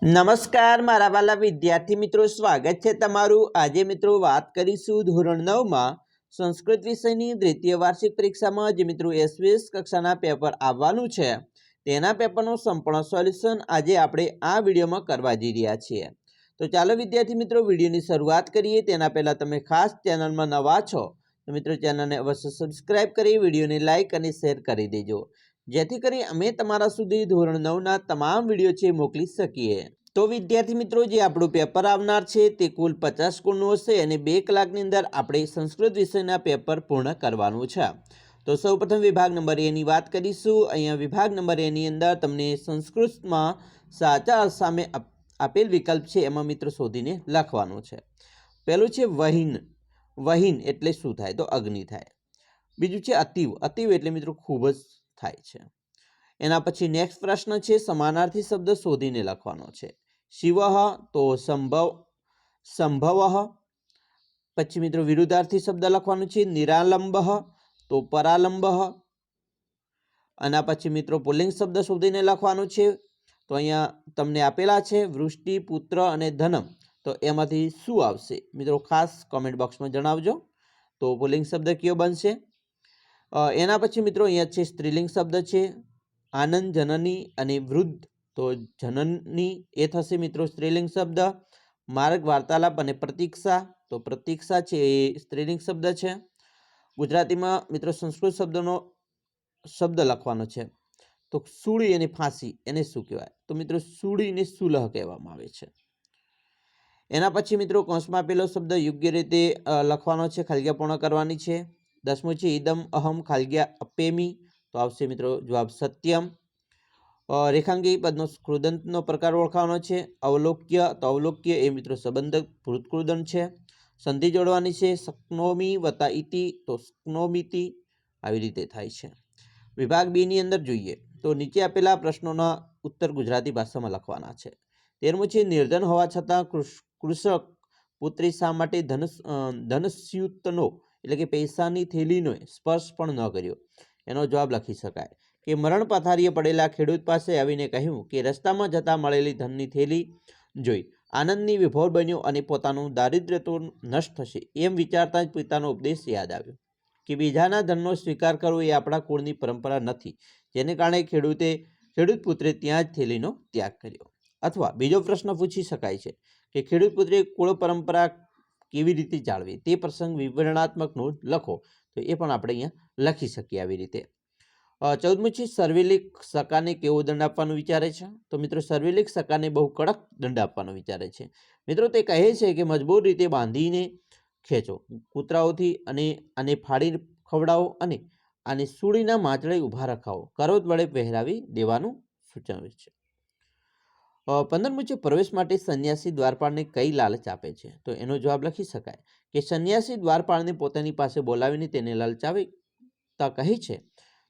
નમસ્કાર મારા વાલા વિદ્યાર્થી મિત્રો, સ્વાગત છે તમારું। આજે મિત્રો વાત કરીશું ધોરણ 9 માં સંસ્કૃત વિષયની દ્વિતીય વાર્ષિક પરીક્ષામાં જે મિત્રો 20 કક્ષાના પેપર આવવાનું છે તેના પેપરનું સંપૂર્ણ સોલ્યુશન આજે આપણે આ વિડીયોમાં કરવા જઈ રહ્યા છીએ। તો ચાલો વિદ્યાર્થી મિત્રો વિડીયોની શરૂઆત કરીએ। તેના પહેલા તમે ખાસ ચેનલમાં નવા છો તો મિત્રો ચેનલને અવશ્ય સબસ્ક્રાઇબ કરી વિડીયોને લાઇક અને શેર કરી દેજો, જેથી કરી અમે તમારા સુધી ધોરણ 9ના તમામ વિડીયો છે મોકલી શકીએ। તો વિદ્યાર્થી મિત્રો જે આપણું પેપર આવનાર છે તે કુલ 50 ગુણનું હશે અને 2 કલાકની અંદર આપણે સંસ્કૃત વિષયના પેપર પૂર્ણ કરવાનું છે। તો સૌપ્રથમ વિભાગ નંબર એ ની વાત કરીશું। અહીંયા વિભાગ નંબર એ ની અંદર તમને સંસ્કૃતમાં સાચા સામે આપેલ વિકલ્પ છે એમાં મિત્રો શોધીને લખવાનું છે। પહેલું છે વહીન। વહીન એટલે શું થાય તો અગ્નિ થાય। બીજું છે અતિવ। અતિવ એટલે મિત્રો ખૂબ જ થાય છે। એના પછી નેક્સ્ટ પ્રશ્ન છે સમાનાર્થી શબ્દ શોધીને લખવાનો છે। શિવઃ તો સંભવઃ। પછી મિત્રો વિરુદ્ધાર્થી શબ્દ લખવાનું છે નિરાલંબઃ તો પરાલંબઃ। આના પછી મિત્રો પુલ્લિંગ શબ્દ શોધીને લખવાનું છે। તો અહીંયા તમને આપેલા છે વૃષ્ટિ, પુત્ર અને ધનમ, તો એમાંથી શું આવશે મિત્રો ખાસ કોમેન્ટ બોક્સમાં જણાવજો। તો પુલ્લિંગ શબ્દ કયો બનશે। એના પછી મિત્રો અહીંયા છે સ્ત્રીલિંગ શબ્દ છે આનંદ, જનની અને વૃદ્ધ, તો જનની એ થશે મિત્રો સ્ત્રીલિંગ શબ્દ। માર્ગ, વાર્તાલાપ અને પ્રતીક્ષા, તો પ્રતીક્ષા છે એ સ્ત્રીલિંગ શબ્દ છે। ગુજરાતીમાં મિત્રો સંસ્કૃત શબ્દનો શબ્દ લખવાનો છે। તો સૂળી અને ફાંસી એને શું કહેવાય તો મિત્રો સૂળીને સુલહ કહેવામાં આવે છે। એના પછી મિત્રો કૌંસમાં આપેલો શબ્દ યોગ્ય રીતે લખવાનો છે, ખાલીગ્યા પૂર્ણ કરવાની છે। 10મું છે ઇદમ અહમ ખાલીગ્યા અપેમી, તો આવશે મિત્રો જવાબ સત્યમ। રેખાંગી પદનો કૃદંતનો પ્રકાર ઓળખાવાનો છે। અવલોક્ય, તો અવલોક્ય એ મિત્રો સંબંધક ભૂતકૃદંત છે। સંધિ જોડવાની છે શક્નોમી વત્તા ઇતિ, તો શક્નોમિતિ આવી રીતે થાય છે। વિભાગ બી ની અંદર જોઈએ તો નીચે આપેલા પ્રશ્નોના ઉત્તર ગુજરાતી ભાષામાં લખવાના છે। 13મું છે નિર્ધન હોવા છતાં કૃષક પુત્રી શા માટે ધનસ્યુતનો એટલે કે પૈસાની થેલીનો સ્પર્શ પણ ન કર્યો, એનો જવાબ લખી શકાય કે મરણ પથારીએ પડેલા ખેડૂત પાસે આવીને કહ્યું કે રસ્તામાં જતા મળેલી ધનની થેલી જોઈ આનંદની વિભોર બન્યો અને પોતાનું દારિદ્ર્ય તો નષ્ટ થશે એમ વિચારતા જ પિતાનો ઉપદેશ યાદ આવ્યો કે બીજાના ધનનો સ્વીકાર કરવો એ આપણા કુળની પરંપરા નથી, જેને કારણે ખેડૂત પુત્રે ત્યાં જ થેલીનો ત્યાગ કર્યો। અથવા બીજો પ્રશ્ન પૂછી શકાય છે કે ખેડૂત પુત્રે કુળ પરંપરા કેવી રીતે જાળવી તે પ્રસંગ વિવરણાત્મક નોંધ લખો, તો એ પણ આપણે અહીંયા લખી શકીએ આવી રીતે। 14મું છે સર્વેલિક સકાને કેવો દંડ આપવાનો વિચારે છે, તો મિત્રો સર્વેલિક સકાને બહુ કડક દંડ આપવાનો વિચારે છે। મિત્રો તે કહે છે કે મજબૂત રીતે બાંધીને ખેંચો, કૂતરાઓથી આને ફાડી ખવડાવો અને આને સૂળીના માંચડે ઊભા રખાવો, કરવત વડે પહેરાવી દેવાનું સૂચવે છે। 15મું છે પ્રવેશ માટે સંન્યાસી દ્વારપાળને કઈ લાલચ આપે છે, તો એનો જવાબ લખી શકાય કે સંન્યાસી દ્વારપાળને પોતાની પાસે બોલાવીને તેને લલચાવતા કહે છે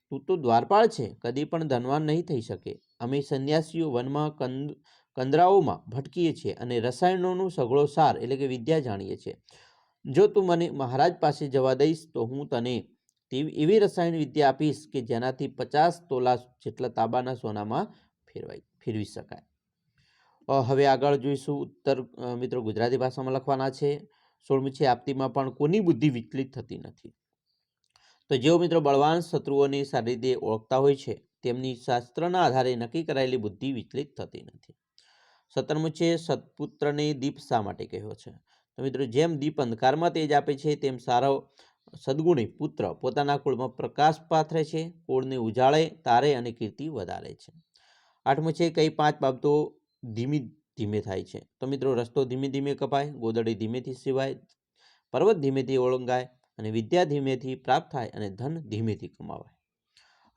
તું તો દ્વારપાળ છે, કદી પણ ધનવાન નહીં થઈ શકે। અમે સંન્યાસીઓ વનમાં કંદરાઓમાં ભટકીએ છીએ અને રસાયણોનું સઘળો સાર એટલે કે વિદ્યા જાણીએ છીએ। જો તું મને મહારાજ પાસે જવા દઈશ તો હું તને એવી રસાયણ વિદ્યા આપીશ કે જેનાથી 50 તોલા જેટલા તાંબાના સોનામાં ફેરવી શકાય। હવે આગળ જોઈશું ઉત્તર મિત્રો ગુજરાતી ભાષામાં લખવાના છે। 16મું છે આપતીમાં પણ કોની બુદ્ધિ વિચલિત થતી નથી, તો જેઓ મિત્રો બળવાન શત્રુઓને સારી રીતે ઓળખતા હોય છે તેમની શાસ્ત્રના આધારે નક્કી કરાયેલી બુદ્ધિ વિચલિત થતી નથી। 17મું છે સત્પુત્રને દીપ શા માટે કહ્યો છે, તો મિત્રો જેમ દીપ અંધકારમાં તેજ આપે છે તેમ સારો સદગુણી પુત્ર પોતાના કુળમાં પ્રકાશ પાથરે છે, કુળને ઉજાળે તારે અને કીર્તિ વધારે છે। 8મું છે કઈ 5 બાબતો ધીમે ધીમે થાય છે, તો મિત્રો રસ્તો ધીમે ધીમે કપાય, ગોદડી ધીમેથી સિવાય, પર્વત ધીમેથી ઓળંગાય અને વિદ્યા ધીમેથી પ્રાપ્ત થાય અને ધન ધીમેથી કમાવાય।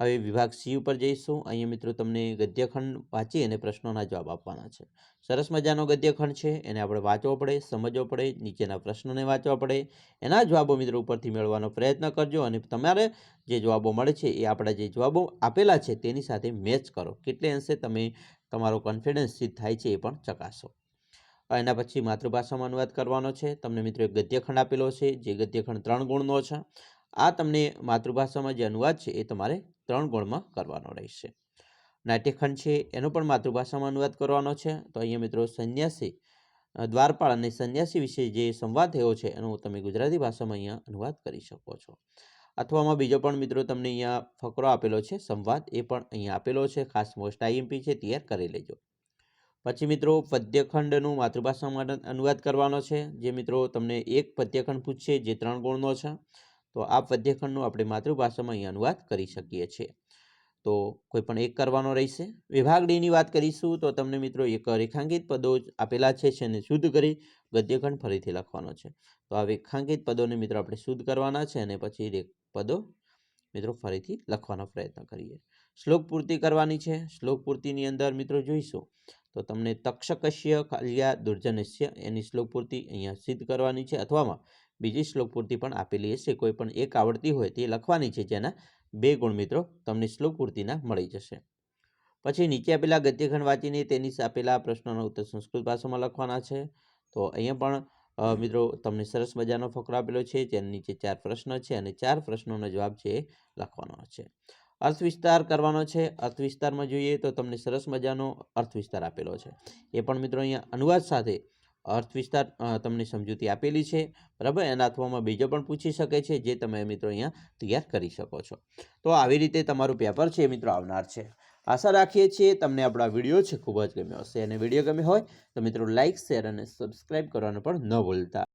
હવે વિભાગ સી ઉપર જઈશું। અહીંયા મિત્રો તમને ગદ્યખંડ વાંચી અને પ્રશ્નોના જવાબ આપવાના છે। સરસ મજાનો ગદ્યખંડ છે, એને આપણે વાંચવો પડે, સમજવો પડે, નીચેના પ્રશ્નોને વાંચવા પડે, એના જવાબો મિત્રો ઉપરથી મેળવવાનો પ્રયત્ન કરજો અને તમારે જે જવાબો મળે છે એ આપણા જે જવાબો આપેલા છે તેની સાથે મેચ કરો, કેટલે અંશે તમે તમારો કોન્ફિડન્સ સિદ્ધ થાય છે એ પણ ચકાસો। એના પછી માતૃભાષામાં અનુવાદ કરવાનો છે। તમને મિત્રો એક ગદ્યખંડ આપેલો છે જે ગદ્યખંડ 3 ગુણનો છે। આ તમને માતૃભાષામાં જે અનુવાદ છે એ તમારે 3 ગુણમાં કરવાનો રહેશે। નાટ્યખંડ છે એનો પણ માતૃભાષામાં અનુવાદ કરવાનો છે. તો અહીંયા મિત્રો સંન્યાસી દ્વારપાળ અને સંન્યાસી વિશે જે સંવાદ થયો છે એનો તમે ગુજરાતી ભાષામાં અહીંયા અનુવાદ કરી શકો છો. અથવા આમાં બીજો પણ મિત્રો તમને અહીંયા ફકરો આપેલો છે સંવાદ, એ પણ અહીંયા આપેલો છે. ખાસ મોસ્ટ આઈએમપી છે, તૈયાર કરી લેજો. પછી મિત્રો પદ્યખંડનું માતૃભાષામાં અનુવાદ કરવાનો છે. જે મિત્રો તમને એક પદ્યખંડ પૂછશે જે 3 ગુણનો છે, તો આ પદ્યખંડનું આપણે માતૃભાષામાં અહીંયા અનુવાદ કરી શકીએ છીએ. તો કોઈ પણ એક કરવાનો રહેશે. વિભાગ ડીની વાત કરીશું તો તમને મિત્રો એક રેખાંકિત પદો આપેલા છે એને શુદ્ધ કરી ગદ્યખંડ ફરીથી લખવાનો છે. તો આ રેખાંકિત પદોને મિત્રો આપણે શુદ્ધ કરવાના છે અને પછી પદો મિત્રો ફરીથી લખવાનો પ્રયત્ન કરીએ. શ્લોક પૂર્તિ કરવાની છે. શ્લોક પૂર્તિની અંદર મિત્રો જોઈશું તો તમને તક્ષકસ્ય કાલ્યા દુર્જનસ્ય એની શ્લોક પૂર્તિ અહીંયા સિદ્ધ કરવાની છે, અથવામાં બીજી શ્લોક પૂર્તિ પણ આપેલી હશે. કોઈ પણ એક આવડતી હોય તે લખવાની છે, જેના 2 ગુણ મિત્રો તમને શ્લોક પૂર્તિના મળી જશે. પછી નીચે આપેલા ગદ્યખંડ વાંચીને તેની આપેલા પ્રશ્નોના ઉત્તર સંસ્કૃત ભાષામાં લખવાના છે. તો અહીંયા પણ મિત્રો તમને સરસ મજાનો ફકરો આપેલો છે, જેની નીચે 4 પ્રશ્ન છે અને 4 પ્રશ્નોનો જવાબ છે એ લખવાનો છે. અર્થ વિસ્તાર કરવાનો છે. અર્થ વિસ્તારમાં જોઈએ તો તમને સરસ મજાનો અર્થ વિસ્તાર આપેલો છે. એ પણ મિત્રો અહીંયા અનુવાદ સાથે અર્થ વિસ્તાર તમને સમજૂતી આપેલી છે, બરાબર. એના અથવામાં બીજો પણ પૂછી શકે છે, જે તમે મિત્રો અહીંયા તૈયાર કરી શકો છો. તો આવી રીતે તમારું પેપર છે મિત્રો આવનાર છે. આશા રાખીએ છીએ તમને આપણો વિડીયો છે ખૂબ જ ગમ્યો હશે, અને વિડીયો ગમ્યો હોય તો મિત્રો લાઇક, શેર અને સબસ્ક્રાઇબ કરવાનું પણ ન ભૂલતા.